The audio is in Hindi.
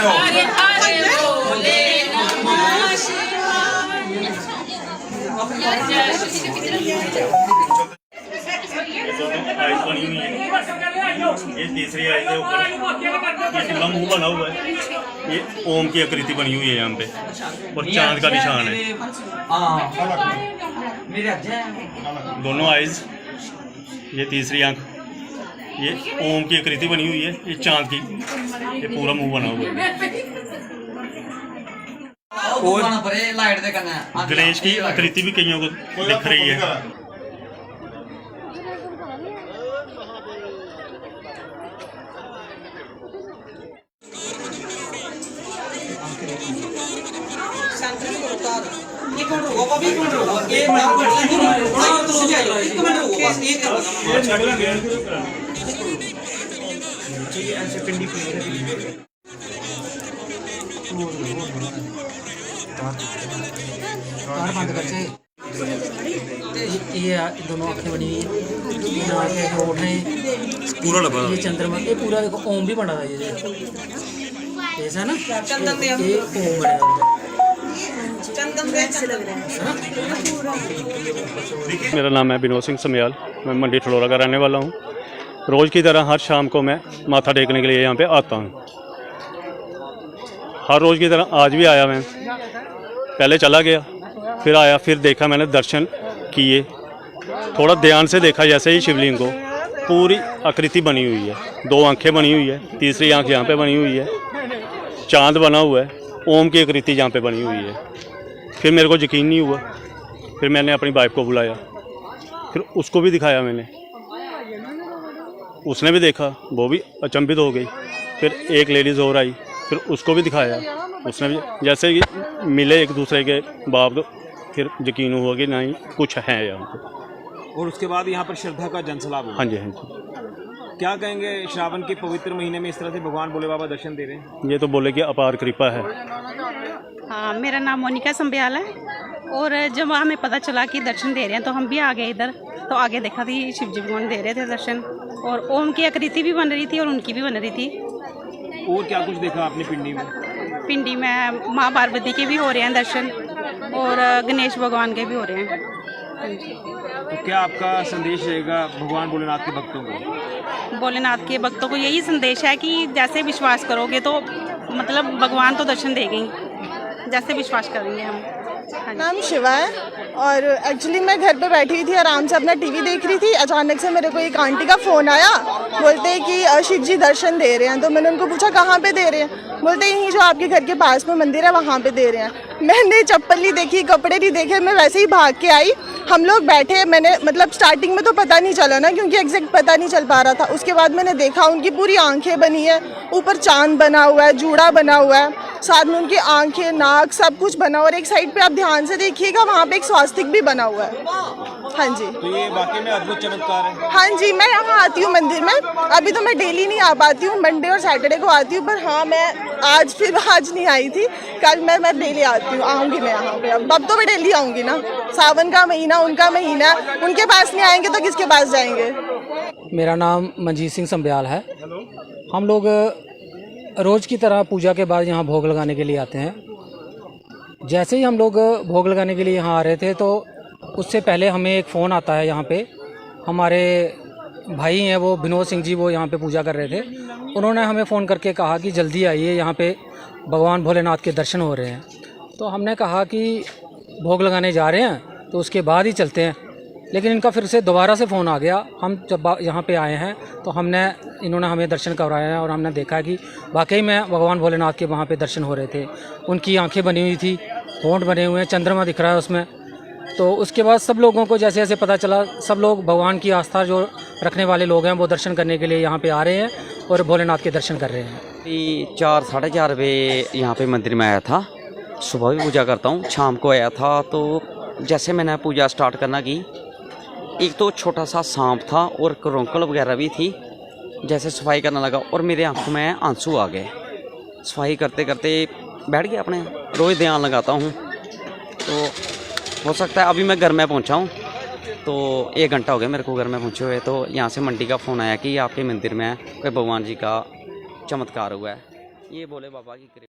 हरे हरे बोले नमः आइस बनी हुई है, ये तीसरी आइस है ऊपर, ये पूरा मुंह बना हुआ है, ये ओम की आकृति बनी हुई है यहाँ पे और चांद का निशान है। दोनों आइज, ये तीसरी आंख, ये ओम की आकृति बनी हुई है, ये चांद की, ये पूरा मुंह बना हुआ है। और गणेश की आकृति भी कईयों को दिख रही है। ये दोनों आंखें बनी हुई है, होठ है पूरा लगा, ये चंद्रमा, ये पूरा देखो ओम भी बना था ये ऐसा ना, ये ओम बनेगा। मेरा नाम है विनोद सिंह समयाल, मैं मंडी ठलोरा का रहने वाला हूँ। रोज़ की तरह हर शाम को मैं माथा टेकने के लिए यहाँ पे आता हूँ। हर रोज़ की तरह आज भी आया मैं, पहले चला गया, फिर आया, फिर देखा, मैंने दर्शन किए, थोड़ा ध्यान से देखा। जैसे ही शिवलिंग को पूरी आकृति बनी हुई है, दो आंखें बनी हुई है, तीसरी आंख यहाँ पे बनी हुई है, चांद बना हुआ है, ओम की आकृति यहाँ पे बनी हुई है। फिर मेरे को यकीन नहीं हुआ, फिर मैंने अपनी वाइफ को बुलाया, फिर उसको भी दिखाया मैंने, उसने भी देखा, वो भी अचंभित हो गई। फिर एक लेडीज़ और आई, फिर उसको भी दिखाया, उसने भी, जैसे कि मिले एक दूसरे के बाप, तो फिर यकीन हुआ कि नहीं कुछ है यहाँ पे। और उसके बाद यहाँ पर श्रद्धा का जनसैलाब हुआ। हाँ जी, हाँ जी। क्या कहेंगे, श्रावण के पवित्र महीने में इस तरह से भगवान भोले बाबा दर्शन दे रहे हैं? ये तो बोले कि अपार कृपा है। हाँ, मेरा नाम मोनिका संब्याल है, और जब हमें पता चला कि दर्शन दे रहे हैं तो हम भी आ गए इधर। तो आगे देखा थी शिव जी भगवान दे रहे थे दर्शन, और ओम की आकृति भी बन रही थी और उनकी भी बन रही थी। और क्या कुछ देखा आपने पिंडी में? पिंडी में माँ पार्वती के भी हो रहे हैं दर्शन, और गणेश भगवान के भी हो रहे हैं। तो क्या आपका संदेश रहेगा भगवान भोलेनाथ के भक्तों को? भोलेनाथ के भक्तों को यही संदेश है कि जैसे विश्वास करोगे तो मतलब भगवान तो दर्शन देंगे ही, जैसे विश्वास करेंगे हम। नाम शिवा है, और एक्चुअली मैं घर पे बैठी थी, आराम से अपना टीवी देख रही थी। अचानक से मेरे को एक आंटी का फ़ोन आया, बोलते हैं कि शिव जी दर्शन दे रहे हैं। तो मैंने उनको पूछा कहाँ पे दे रहे हैं, बोलते यहीं जो आपके घर के पास में मंदिर है वहाँ पे दे रहे हैं। मैंने चप्पल नहीं देखी, कपड़े नहीं देखे, मैं वैसे ही भाग के आई। हम लोग बैठे, मैंने मतलब स्टार्टिंग में तो पता नहीं चला ना, क्योंकि एग्जैक्ट पता नहीं चल पा रहा था। उसके बाद मैंने देखा उनकी पूरी आंखें बनी है, ऊपर चांद बना हुआ है, जूड़ा बना हुआ है, साथ में उनकी आंखें, नाक, सब कुछ बना। और एक साइड पे आप ध्यान से देखिएगा, वहाँ पे एक स्वास्तिक भी बना हुआ है। हाँ जी, तो ये वाकई में अद्भुत चमत्कार है। हाँ जी, मैं यहाँ आती हूँ मंदिर में। अभी तो मैं डेली नहीं आ पाती हूँ, मंडे और सैटरडे को आती हूँ, पर हाँ मैं आज नहीं आई थी, कल मैं डेली आती हूँ, आऊँगी मैं यहाँ पे। अब तो मैं डेली आऊँगी ना, सावन का महीना, उनका महीना, उनके पास नहीं आएंगे तो किसके पास जाएंगे। मेरा नाम मनजीत सिंह संब्याल है। हम लोग रोज़ की तरह पूजा के बाद यहाँ भोग लगाने के लिए आते हैं। जैसे ही हम लोग भोग लगाने के लिए यहाँ आ रहे थे, तो उससे पहले हमें एक फ़ोन आता है। यहाँ पे हमारे भाई हैं, वो विनोद सिंह जी, वो यहाँ पे पूजा कर रहे थे। उन्होंने हमें फ़ोन करके कहा कि जल्दी आइए, यहाँ पे भगवान भोलेनाथ के दर्शन हो रहे हैं। तो हमने कहा कि भोग लगाने जा रहे हैं तो उसके बाद ही चलते हैं, लेकिन इनका फिर से दोबारा से फ़ोन आ गया। हम जब यहाँ पे आए हैं तो इन्होंने हमें दर्शन करवाया है, और हमने देखा कि वाकई में भगवान भोलेनाथ के वहाँ पे दर्शन हो रहे थे। उनकी आंखें बनी हुई थी, होंठ बने हुए हैं, चंद्रमा दिख रहा है उसमें। तो उसके बाद सब लोगों को जैसे जैसे पता चला, सब लोग भगवान की आस्था जो रखने वाले लोग हैं वो दर्शन करने के लिए यहाँ पे आ रहे हैं और भोलेनाथ के दर्शन कर रहे हैं। 4-4:30 बजे यहाँ पे मंदिर में आया था। सुबह भी पूजा करता हूँ, शाम को आया था। तो जैसे मैंने पूजा स्टार्ट करना की, एक तो छोटा सा सांप था और करोंकल वगैरह भी थी। जैसे सफाई करने लगा और मेरे आंखों में आंसू आ गए। सफाई करते करते बैठ गया अपने, रोज़ ध्यान लगाता हूँ। तो हो सकता है अभी मैं घर में पहुँचा हूँ, तो 1 घंटा हो गया मेरे को घर में पहुँचे हुए। तो यहाँ से मंडी का फ़ोन आया कि आपके मंदिर में कोई भगवान जी का चमत्कार हुआ है। ये भोले बाबा की कृपा।